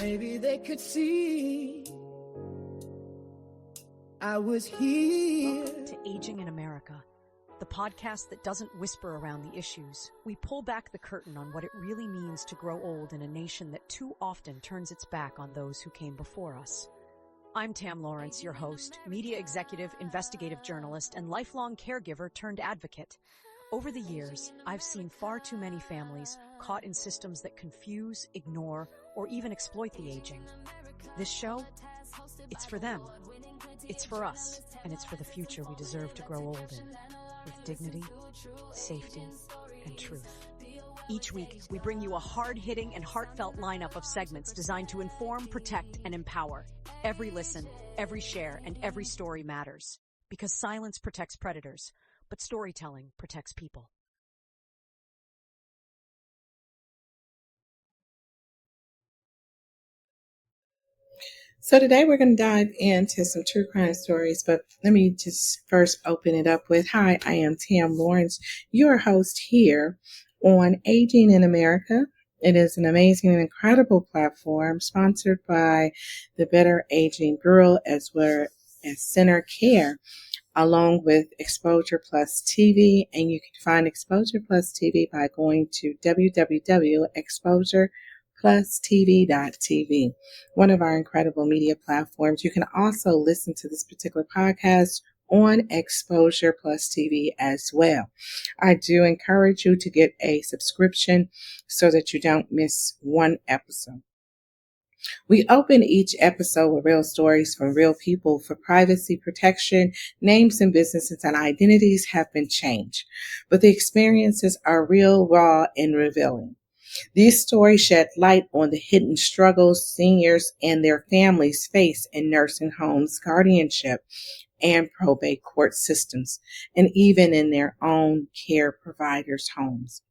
Maybe they could see I was here. Welcome to Aging in America, the podcast that doesn't whisper around the issues. We pull back the curtain on what it really means to grow old in a nation that too often turns its back on those who came before us. I'm Tam Lawrence, your host, media executive, investigative journalist, and lifelong caregiver turned advocate. Over the years, I've seen far too many families caught in systems that confuse, ignore, or even exploit the aging. This show, it's for them, it's for us, and it's for the future we deserve to grow old in, with dignity, safety, and truth. Each week, we bring you a hard-hitting and heartfelt lineup of segments designed to inform, protect, and empower. Every listen, every share, and every story matters. Because silence protects predators, but storytelling protects people. So today we're going to dive into some true crime stories, but let me just first open it up with, hi, I am Tam Lawrence, your host here on Aging in America. It is an amazing and incredible platform sponsored by the Better Aging Bureau as well as Center Care, along with Exposure Plus TV. And you can find Exposure Plus TV by going to www.exposureplusTV.tv, one of our incredible media platforms. You can also listen to this particular podcast on Exposure Plus TV as well. I do encourage you to get a subscription so that you don't miss one episode. We open each episode with real stories from real people for privacy protection. Names and businesses and identities have been changed, but the experiences are real, raw, and revealing. These stories shed light on the hidden struggles seniors and their families face in nursing homes, guardianship, and probate court systems, and even in their own care providers' homes.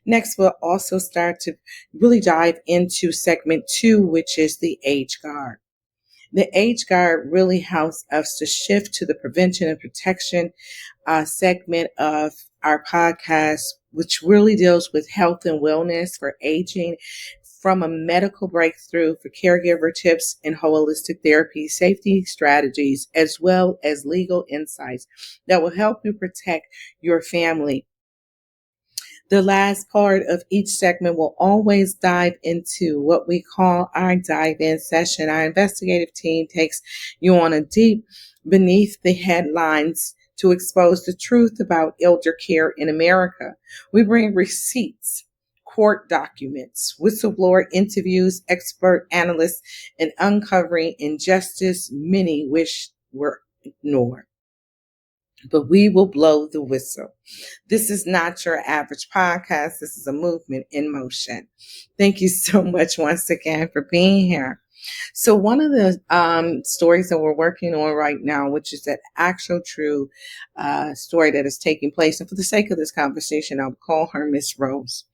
Next, we'll also start to really dive into segment 2, which is the Age Guard. The Age Guard really helps us to shift to the prevention and protection segment of our podcast, which really deals with health and wellness for aging, from a medical breakthrough for caregiver tips and holistic therapy, safety strategies, as well as legal insights that will help you protect your family. The last part of each segment will always dive into what we call our dive-in session. Our investigative team takes you on a deep beneath the headlines to expose the truth about elder care in America. We bring receipts, court documents, whistleblower interviews, expert analysts, and uncovering injustice many wish were ignored. But we will blow the whistle. This is not your average podcast. This is a movement in motion. Thank you so much once again for being here. So one of the stories that we're working on right now, which is that actual true story that is taking place, and for the sake of this conversation, I'll call her Miss Rose.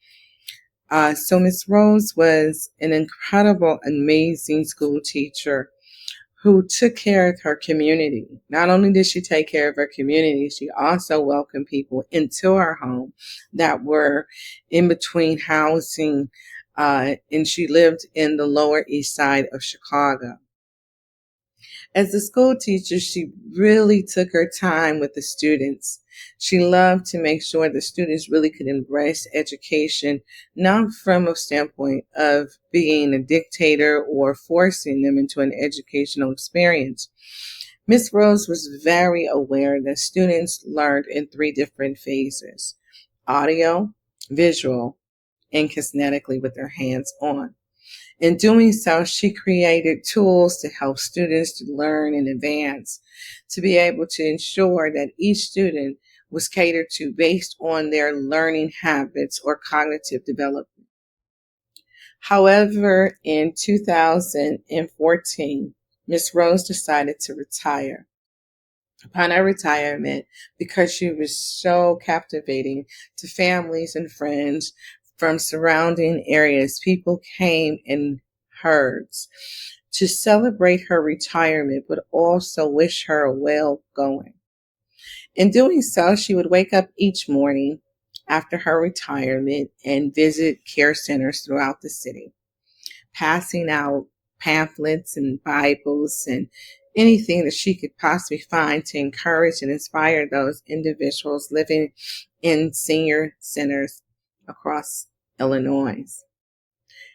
So Miss Rose was an incredible, amazing school teacher who took care of her community. Not only did she take care of her community, she also welcomed people into her home that were in between housing, and she lived in the Lower East Side of Chicago. As a school teacher, she really took her time with the students. She loved to make sure the students really could embrace education, not from a standpoint of being a dictator or forcing them into an educational experience. Miss Rose was very aware that students learned in 3 different phases: audio, visual, and kinetically with their hands on. In doing so, she created tools to help students to learn and advance, to be able to ensure that each student was catered to based on their learning habits or cognitive development. However, in 2014, Ms. Rose decided to retire. Upon her retirement, because she was so captivating to families and friends from surrounding areas, people came in herds to celebrate her retirement, but also wish her a well going. In doing so, she would wake up each morning after her retirement and visit care centers throughout the city, passing out pamphlets and Bibles and anything that she could possibly find to encourage and inspire those individuals living in senior centers across Illinois.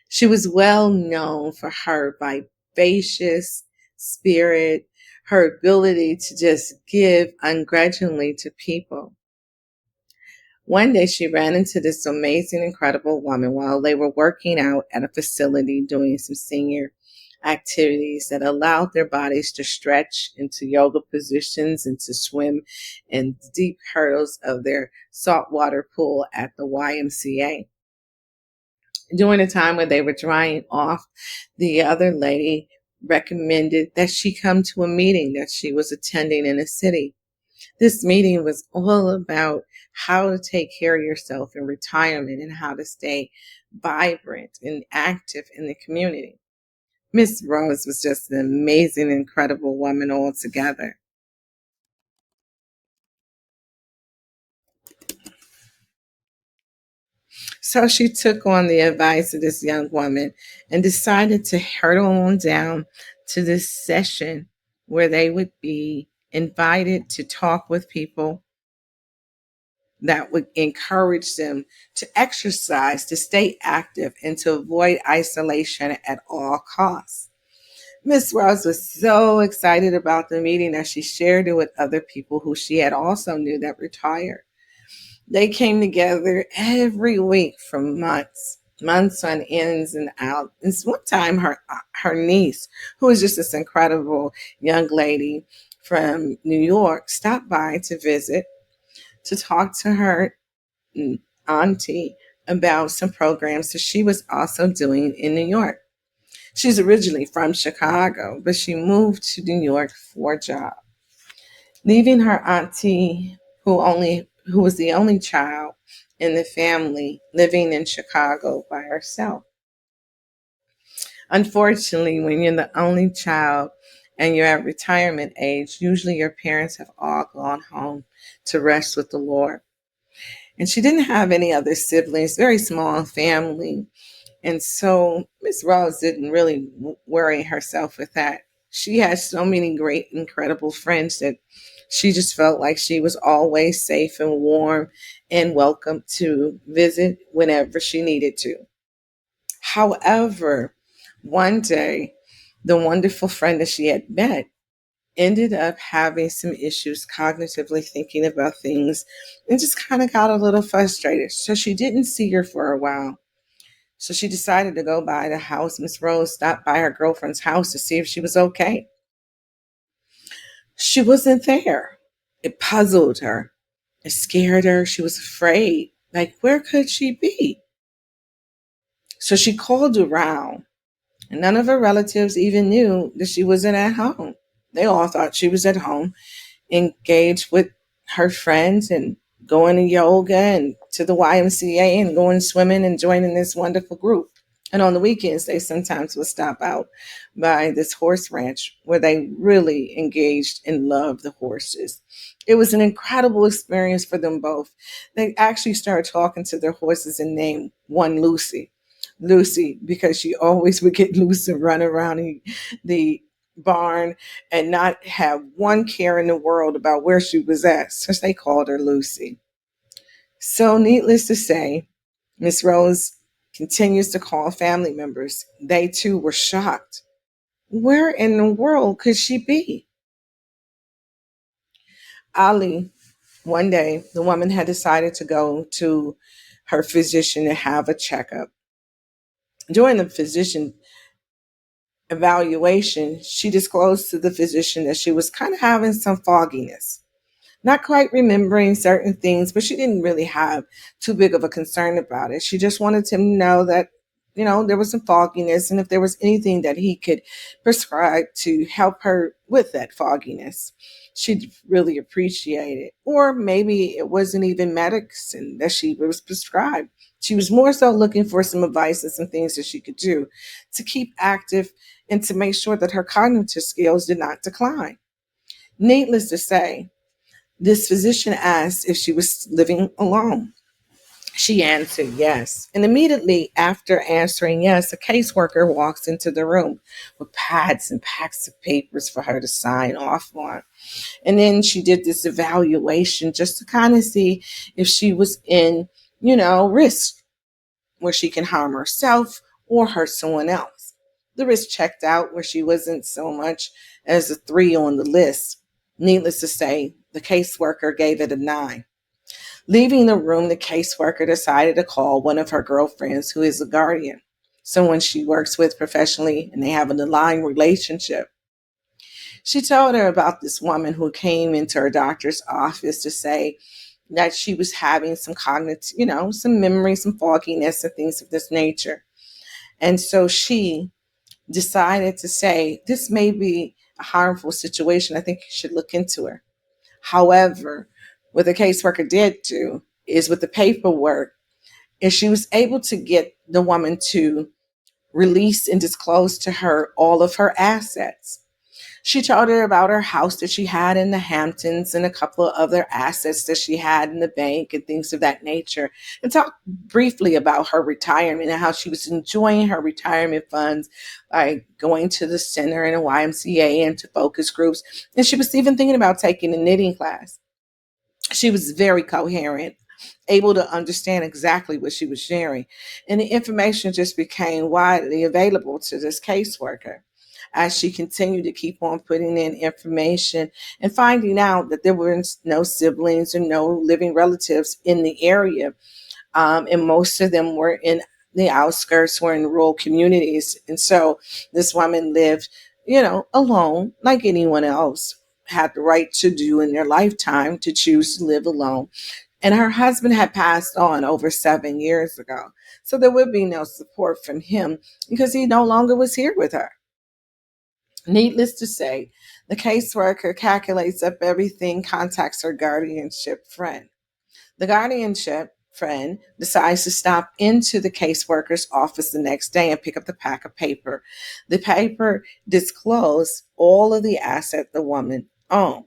She was well known for her vivacious spirit, her ability to just give ungrudgingly to people. One day she ran into this amazing, incredible woman while they were working out at a facility doing some senior activities that allowed their bodies to stretch into yoga positions and to swim in deep hurdles of their saltwater pool at the YMCA. During the time when they were drying off, the other lady recommended that she come to a meeting that she was attending in a city. This meeting was all about how to take care of yourself in retirement and how to stay vibrant and active in the community. Miss Rose was just an amazing, incredible woman altogether. So she took on the advice of this young woman and decided to hurtle on down to this session where they would be invited to talk with people that would encourage them to exercise, to stay active, and to avoid isolation at all costs. Miss Rose was so excited about the meeting that she shared it with other people who she had also knew that retired. They came together every week for months on ins and out. And one time her niece, who was just this incredible young lady from New York, stopped by to visit, to talk to her auntie about some programs that she was also doing in New York. She's originally from Chicago, but she moved to New York for a job, leaving her auntie, who was the only child in the family, living in Chicago by herself. Unfortunately, when you're the only child and you're at retirement age, usually your parents have all gone home to rest with the Lord. And she didn't have any other siblings, very small family. And so Miss Rose didn't really worry herself with that. She had so many great, incredible friends that she just felt like she was always safe and warm and welcome to visit whenever she needed to. However, one day, the wonderful friend that she had met ended up having some issues cognitively thinking about things and just kind of got a little frustrated. So she didn't see her for a while. So she decided to go by the house. Miss Rose stopped by her girlfriend's house to see if she was okay. She wasn't there. It puzzled her. It scared her. She was afraid. Like, where could she be? So she called around, and none of her relatives even knew that she wasn't at home. They all thought she was at home, engaged with her friends and going to yoga and to the YMCA and going swimming and joining this wonderful group. And on the weekends, they sometimes would stop out by this horse ranch where they really engaged and loved the horses. It was an incredible experience for them both. They actually started talking to their horses and named one Lucy. Lucy, because she always would get loose and run around the barn and not have one care in the world about where she was at. So they called her Lucy. So needless to say, Miss Rose continues to call family members. They too were shocked. Where in the world could she be? Ali, one day, the woman had decided to go to her physician to have a checkup. During the physician evaluation, she disclosed to the physician that she was kind of having some fogginess, not quite remembering certain things, but she didn't really have too big of a concern about it. She just wanted him to know that, there was some fogginess and if there was anything that he could prescribe to help her with that fogginess, she'd really appreciate it. Or maybe it wasn't even medicine that she was prescribed. She was more so looking for some advice and some things that she could do to keep active and to make sure that her cognitive skills did not decline. Needless to say, this physician asked if she was living alone. She answered yes. And immediately after answering yes, a caseworker walks into the room with pads and packs of papers for her to sign off on. And then she did this evaluation just to kind of see if she was in, risk where she can harm herself or hurt someone else. The risk checked out where she wasn't so much as a 3 on the list. Needless to say, the caseworker gave it a 9. Leaving the room, the caseworker decided to call one of her girlfriends who is a guardian, someone she works with professionally, and they have an aligned relationship. She told her about this woman who came into her doctor's office to say that she was having some cognitive, some memory, some fogginess and things of this nature. And so she decided to say, this may be a harmful situation. I think you should look into her. However, what the caseworker did do is with the paperwork, is she was able to get the woman to release and disclose to her all of her assets. She told her about her house that she had in the Hamptons and a couple of other assets that she had in the bank and things of that nature, and talked briefly about her retirement and how she was enjoying her retirement funds by going to the center and a YMCA and to focus groups. And she was even thinking about taking a knitting class. She was very coherent, able to understand exactly what she was sharing. And the information just became widely available to this caseworker as she continued to keep on putting in information and finding out that there were no siblings or no living relatives in the area. And most of them were in the outskirts, were in rural communities. And so this woman lived, alone like anyone else had the right to do in their lifetime, to choose to live alone. And her husband had passed on over 7 years ago. So there would be no support from him because he no longer was here with her. Needless to say, the caseworker calculates up everything, contacts her guardianship friend. The guardianship friend decides to stop into the caseworker's office the next day and pick up the pack of paper. The paper disclosed all of the assets the woman owned.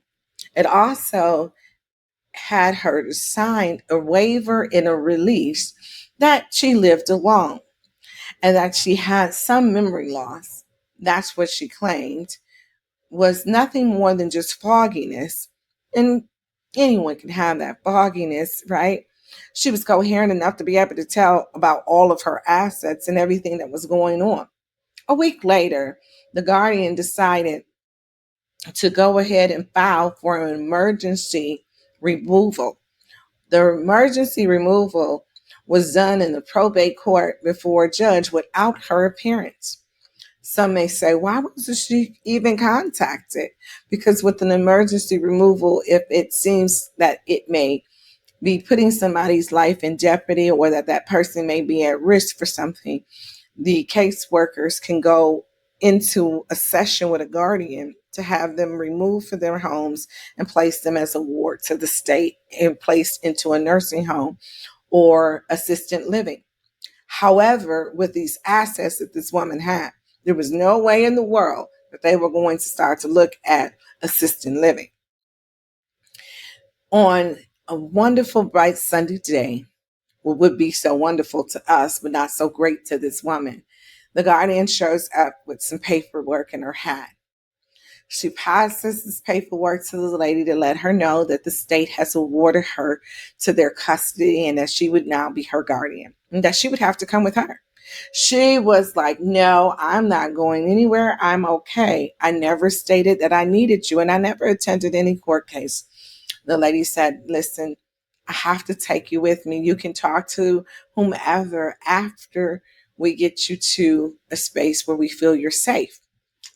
It also had her to sign a waiver and a release that she lived alone and that she had some memory loss. That's what she claimed was nothing more than just fogginess. And anyone can have that fogginess, right? She was coherent enough to be able to tell about all of her assets and everything that was going on. A week later, the guardian decided to go ahead and file for an emergency removal. The emergency removal was done in the probate court before a judge without her appearance. Some may say, why wasn't she even contacted? Because with an emergency removal, if it seems that it may be putting somebody's life in jeopardy or that that person may be at risk for something, the caseworkers can go into a session with a guardian to have them removed from their homes and place them as a ward to the state and placed into a nursing home or assisted living. However, with these assets that this woman had, there was no way in the world that they were going to start to look at assisted living. On a wonderful, bright Sunday day, what would be so wonderful to us, but not so great to this woman, the guardian shows up with some paperwork in her hat. She passes this paperwork to the lady to let her know that the state has awarded her to their custody and that she would now be her guardian and that she would have to come with her. She was like, no, I'm not going anywhere. I'm okay. I never stated that I needed you, and I never attended any court case. The lady said, listen, I have to take you with me. You can talk to whomever after we get you to a space where we feel you're safe.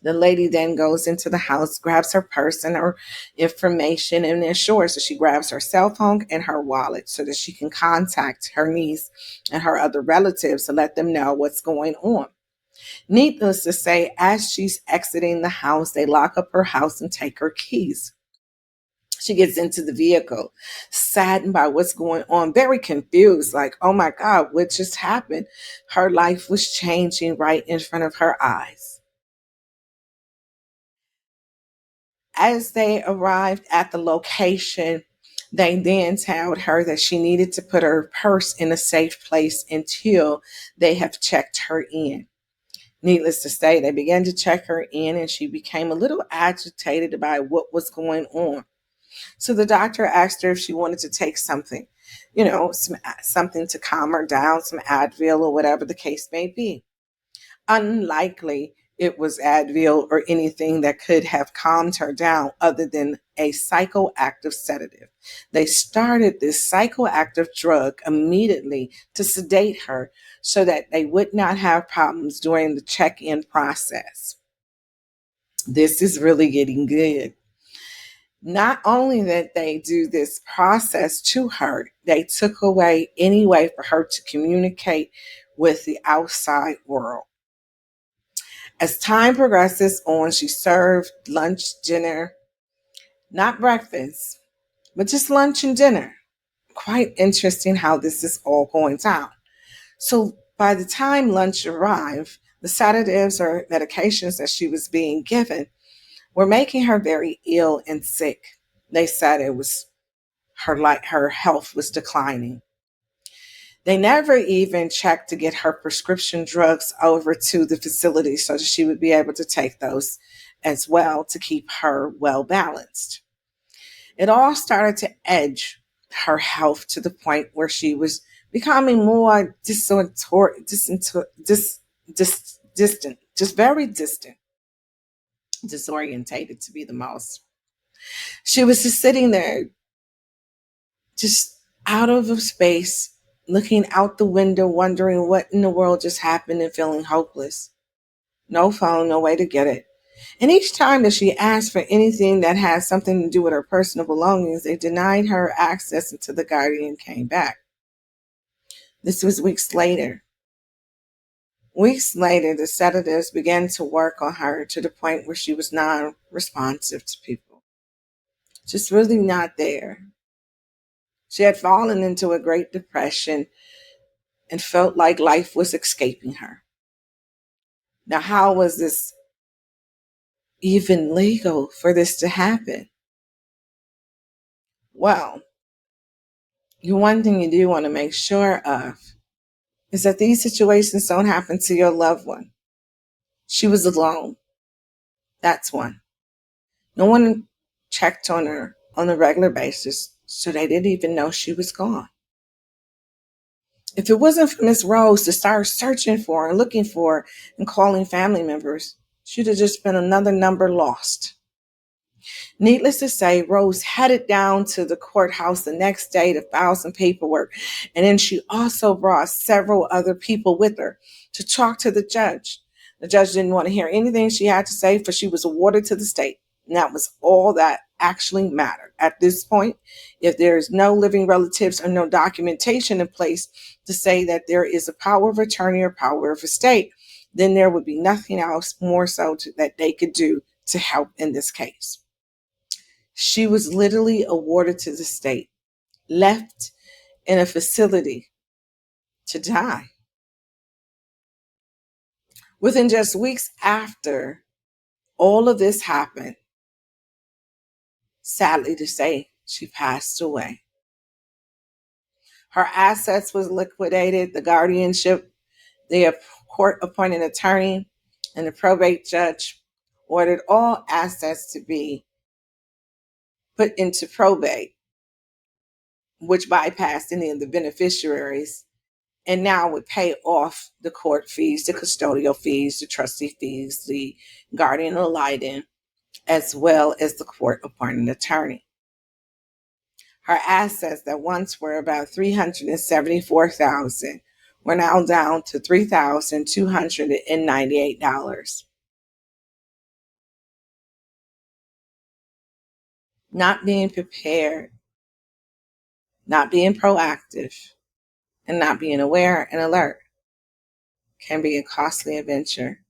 The lady then goes into the house, grabs her purse and her information and ensures that she grabs her cell phone and her wallet so that she can contact her niece and her other relatives to let them know what's going on. Needless to say, as she's exiting the house, they lock up her house and take her keys. She gets into the vehicle, saddened by what's going on, very confused, like, oh my God, what just happened? Her life was changing right in front of her eyes. As they arrived at the location, They then told her that she needed to put her purse in a safe place until they have checked her in. Needless to say, they began to check her in and she became a little agitated about what was going on. So the doctor asked her if she wanted to take something, something to calm her down, some Advil or whatever the case may be. Unlikely it was Advil or anything that could have calmed her down other than a psychoactive sedative. They started this psychoactive drug immediately to sedate her so that they would not have problems during the check-in process. This is really getting good. Not only that they do this process to her, they took away any way for her to communicate with the outside world. As time progresses on, she served lunch, dinner, not breakfast, but just lunch and dinner. Quite interesting how this is all going down. So by the time lunch arrived, the sedatives or medications that she was being given were making her very ill and sick. They said it was her health was declining. They never even checked to get her prescription drugs over to the facility so that she would be able to take those as well to keep her well balanced. It all started to edge her health to the point where she was becoming more distant, just very distant, disorientated to be the most. She was just sitting there, just out of space, looking out the window, wondering what in the world just happened and feeling hopeless. No phone, no way to get it. And each time that she asked for anything that had something to do with her personal belongings, they denied her access until the guardian came back. This was weeks later. Weeks later, the sedatives began to work on her to the point where she was non-responsive to people. Just really not there. She had fallen into a great depression and felt like life was escaping her. Now, how was this even legal for this to happen? Well, the one thing you do want to make sure of is that these situations don't happen to your loved one. She was alone. That's one. No one checked on her on a regular basis, so they didn't even know she was gone. If it wasn't for Miss Rose to start searching for her and looking for her and calling family members, she'd have just been another number lost. Needless to say, Rose headed down to the courthouse the next day to file some paperwork. And then she also brought several other people with her to talk to the judge. The judge didn't want to hear anything she had to say, for she was awarded to the state. And that was all that actually mattered. At this point, if there is no living relatives or no documentation in place to say that there is a power of attorney or power of estate, then there would be nothing else more so that they could do to help in this case. She was literally awarded to the state, left in a facility to die. Within just weeks after all of this happened, sadly to say, she passed away. Her assets was liquidated, the guardianship, the court-appointed attorney, and the probate judge ordered all assets to be put into probate, which bypassed any of the beneficiaries, and now would pay off the court fees, the custodial fees, the trustee fees, the guardian ad litem, as well as the court-appointed attorney. Her assets that once were about $374,000 were now down to $3,298. Not being prepared, not being proactive, and not being aware and alert can be a costly adventure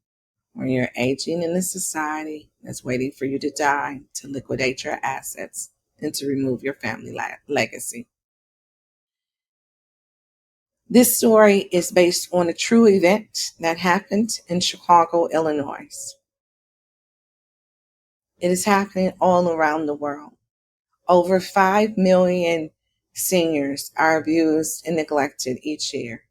when you're aging in a society that's waiting for you to die to liquidate your assets and to remove your family legacy. This story is based on a true event that happened in Chicago, Illinois. It is happening all around the world. Over 5 million seniors are abused and neglected each year.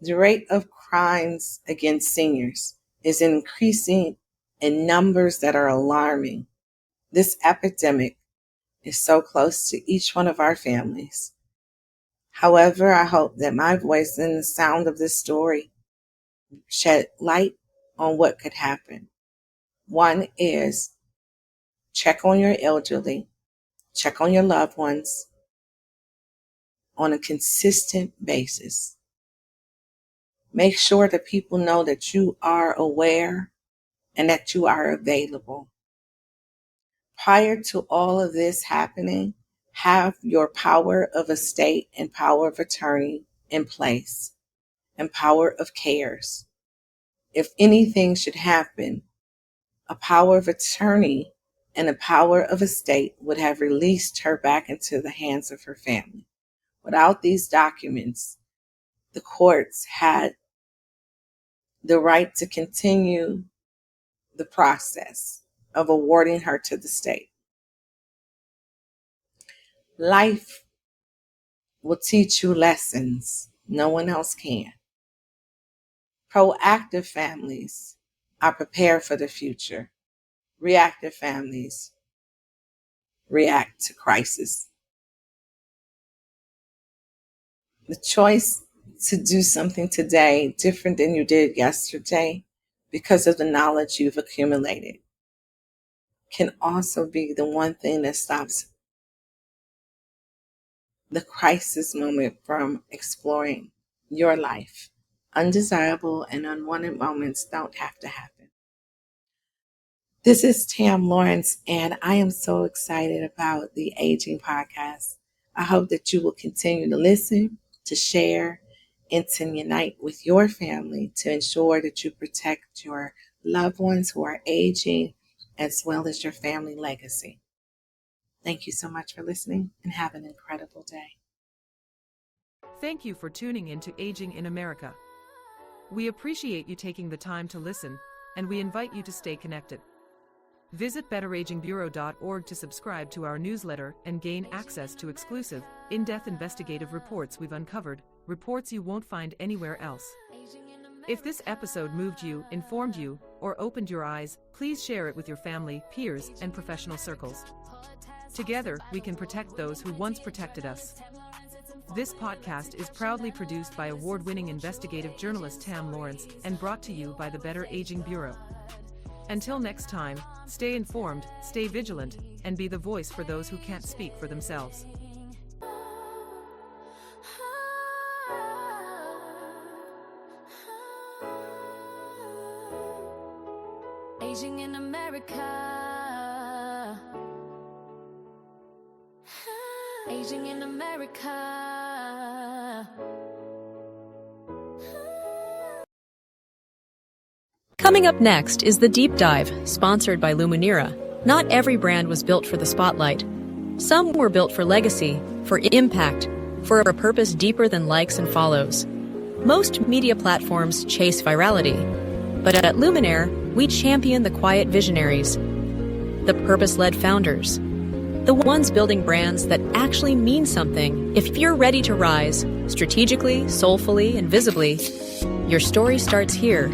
The rate of crimes against seniors is increasing in numbers that are alarming. This epidemic is so close to each one of our families. However, I hope that my voice and the sound of this story shed light on what could happen. One is check on your elderly, check on your loved ones on a consistent basis. Make sure that people know that you are aware and that you are available. Prior to all of this happening, have your power of estate and power of attorney in place and power of cares. If anything should happen, a power of attorney and a power of estate would have released her back into the hands of her family. Without these documents, the courts had the right to continue the process of awarding her to the state. Life will teach you lessons no one else can. Proactive families are prepared for the future. Reactive families react to crisis. The choice to do something today different than you did yesterday because of the knowledge you've accumulated can also be the one thing that stops the crisis moment from exploring your life. Undesirable and unwanted moments don't have to happen. This is Tam Lawrence, and I am so excited about the Aging Podcast. I hope that you will continue to listen, to share, and to unite with your family to ensure that you protect your loved ones who are aging as well as your family legacy. Thank you so much for listening and have an incredible day. Thank you for tuning in to Aging in America. We appreciate you taking the time to listen, and we invite you to stay connected. Visit betteragingbureau.org to subscribe to our newsletter and gain access to exclusive, in-depth investigative reports we've uncovered, reports you won't find anywhere else. If this episode moved you, informed you, or opened your eyes, please share it with your family, peers, and professional circles. Together, we can protect those who once protected us. This podcast is proudly produced by award-winning investigative journalist Tam Lawrence and brought to you by the Better Aging Bureau. Until next time, stay informed, stay vigilant, and be the voice for those who can't speak for themselves. Aging in America. Aging in America. Coming up next is The Deep Dive, sponsored by Luminera. Not every brand was built for the spotlight. Some were built for legacy, for impact, for a purpose deeper than likes and follows. Most media platforms chase virality, but at Luminera, we champion the quiet visionaries, the purpose-led founders, the ones building brands that actually mean something. If you're ready to rise, strategically, soulfully, and visibly, your story starts here.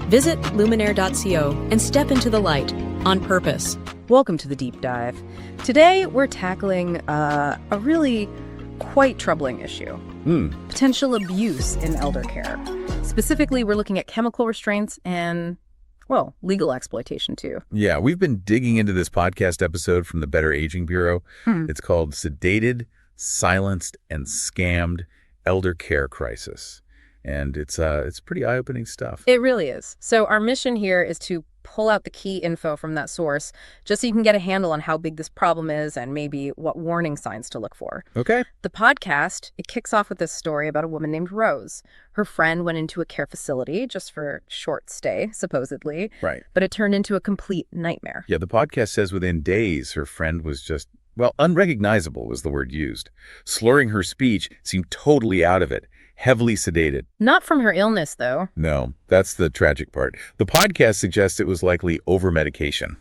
Visit luminaire.co and step into the light on purpose. Welcome to The Deep Dive. Today, we're tackling a really quite troubling issue. Potential abuse in elder care. Specifically, we're looking at chemical restraints and, well, legal exploitation too. Yeah, we've been digging into this podcast episode from the Better Aging Bureau. It's called Sedated, Silenced, and Scammed Elder Care Crisis. And it's pretty eye-opening stuff. It really is. So our mission here is to pull out the key info from that source just so you can get a handle on how big this problem is and maybe what warning signs to look for. Okay. The podcast, it kicks off with this story about a woman named Rose. Her friend went into a care facility just for a short stay, supposedly. Right. But it turned into a complete nightmare. Yeah, the podcast says within days her friend was just, well, unrecognizable was the word used. Slurring her speech, seemed totally out of it. Heavily sedated. Not from her illness, though. No, that's the tragic part. The podcast suggests it was likely over-medication.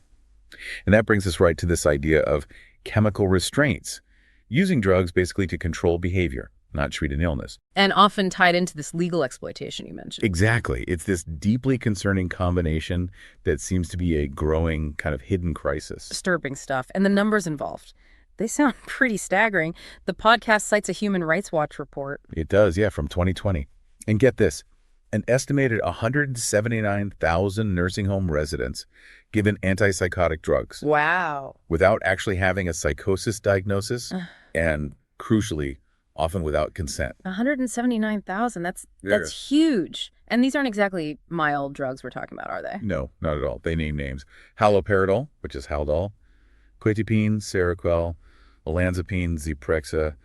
And that brings us right to this idea of chemical restraints, using drugs basically to control behavior, not treat an illness. And often tied into this legal exploitation you mentioned. Exactly. It's this deeply concerning combination that seems to be a growing kind of hidden crisis. Disturbing stuff. And the numbers involved, they sound pretty staggering. The podcast cites a Human Rights Watch report. It does, yeah, from 2020. And get this, an estimated 179,000 nursing home residents given antipsychotic drugs. Wow. Without actually having a psychosis diagnosis, and crucially, often without consent. 179,000, that's huge. And these aren't exactly mild drugs we're talking about, are they? No, not at all. They name names. Haloperidol, which is Haldol, quetiapine, Seroquel, olanzapine, Zyprexa,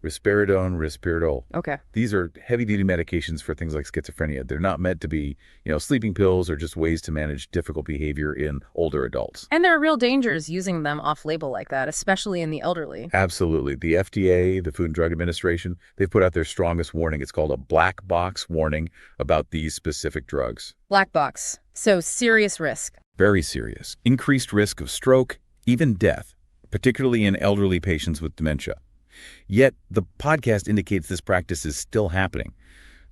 risperidone, Risperdal. Okay. These are heavy-duty medications for things like schizophrenia. They're not meant to be, sleeping pills or just ways to manage difficult behavior in older adults. And there are real dangers using them off-label like that, especially in the elderly. Absolutely. The FDA, the Food and Drug Administration, they've put out their strongest warning. It's called a black box warning about these specific drugs. Black box. So serious risk. Very serious. Increased risk of stroke, even death, particularly in elderly patients with dementia. Yet, the podcast indicates this practice is still happening.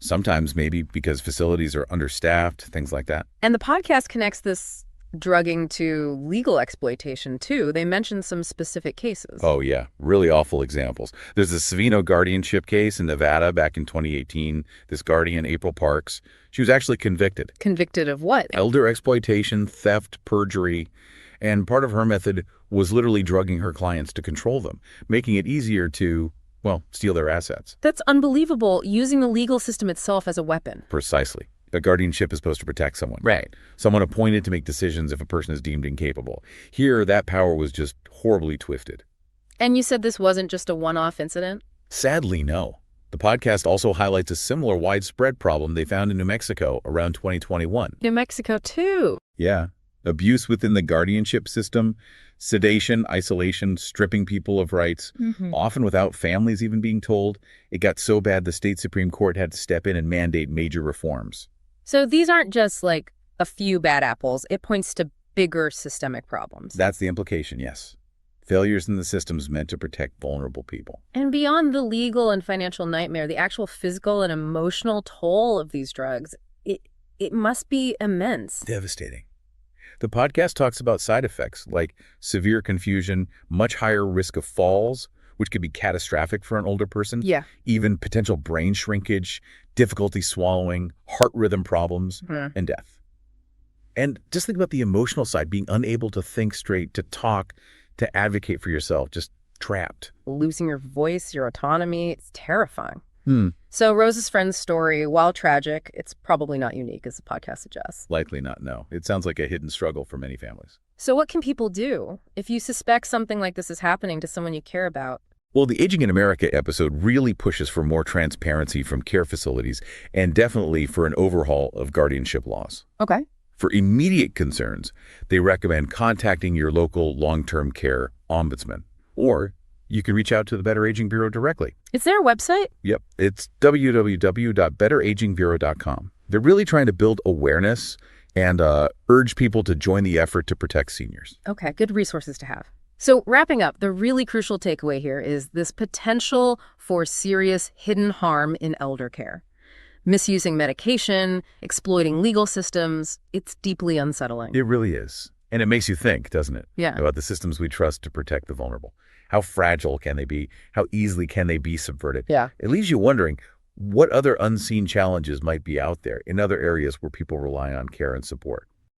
Sometimes maybe because facilities are understaffed, things like that. And the podcast connects this drugging to legal exploitation, too. They mention some specific cases. Oh, yeah. Really awful examples. There's the Savino guardianship case in Nevada back in 2018. This guardian, April Parks, she was actually convicted. Convicted of what? Elder exploitation, theft, perjury. And part of her method was literally drugging her clients to control them, making it easier to, steal their assets. That's unbelievable, using the legal system itself as a weapon. Precisely. A guardianship is supposed to protect someone. Right. Someone appointed to make decisions if a person is deemed incapable. Here, that power was just horribly twisted. And you said this wasn't just a one-off incident? Sadly, no. The podcast also highlights a similar widespread problem they found in New Mexico around 2021. New Mexico, too. Yeah. Abuse within the guardianship system, sedation, isolation, stripping people of rights, often without families even being told. It got so bad the state Supreme Court had to step in and mandate major reforms. So these aren't just like a few bad apples. It points to bigger systemic problems. That's the implication, yes. Failures in the systems meant to protect vulnerable people. And beyond the legal and financial nightmare, the actual physical and emotional toll of these drugs, it must be immense. Devastating. The podcast talks about side effects like severe confusion, much higher risk of falls, which could be catastrophic for an older person. Yeah. Even potential brain shrinkage, difficulty swallowing, heart rhythm problems, and death. And just think about the emotional side, being unable to think straight, to talk, to advocate for yourself, just trapped. Losing your voice, your autonomy, it's terrifying. So Rose's friend's story, while tragic, it's probably not unique, as the podcast suggests. Likely not, no. It sounds like a hidden struggle for many families. So what can people do if you suspect something like this is happening to someone you care about? Well, the Aging in America episode really pushes for more transparency from care facilities and definitely for an overhaul of guardianship laws. Okay. For immediate concerns, they recommend contacting your local long-term care ombudsman, or you can reach out to the Better Aging Bureau directly. Is there a website? Yep. It's www.betteragingbureau.com. They're really trying to build awareness and urge people to join the effort to protect seniors. Okay, good resources to have. So wrapping up, the really crucial takeaway here is this potential for serious hidden harm in elder care. Misusing medication, exploiting legal systems, it's deeply unsettling. It really is. And it makes you think, doesn't it? Yeah. About the systems we trust to protect the vulnerable. How fragile can they be? How easily can they be subverted? Yeah. It leaves you wondering what other unseen challenges might be out there in other areas where people rely on care and support.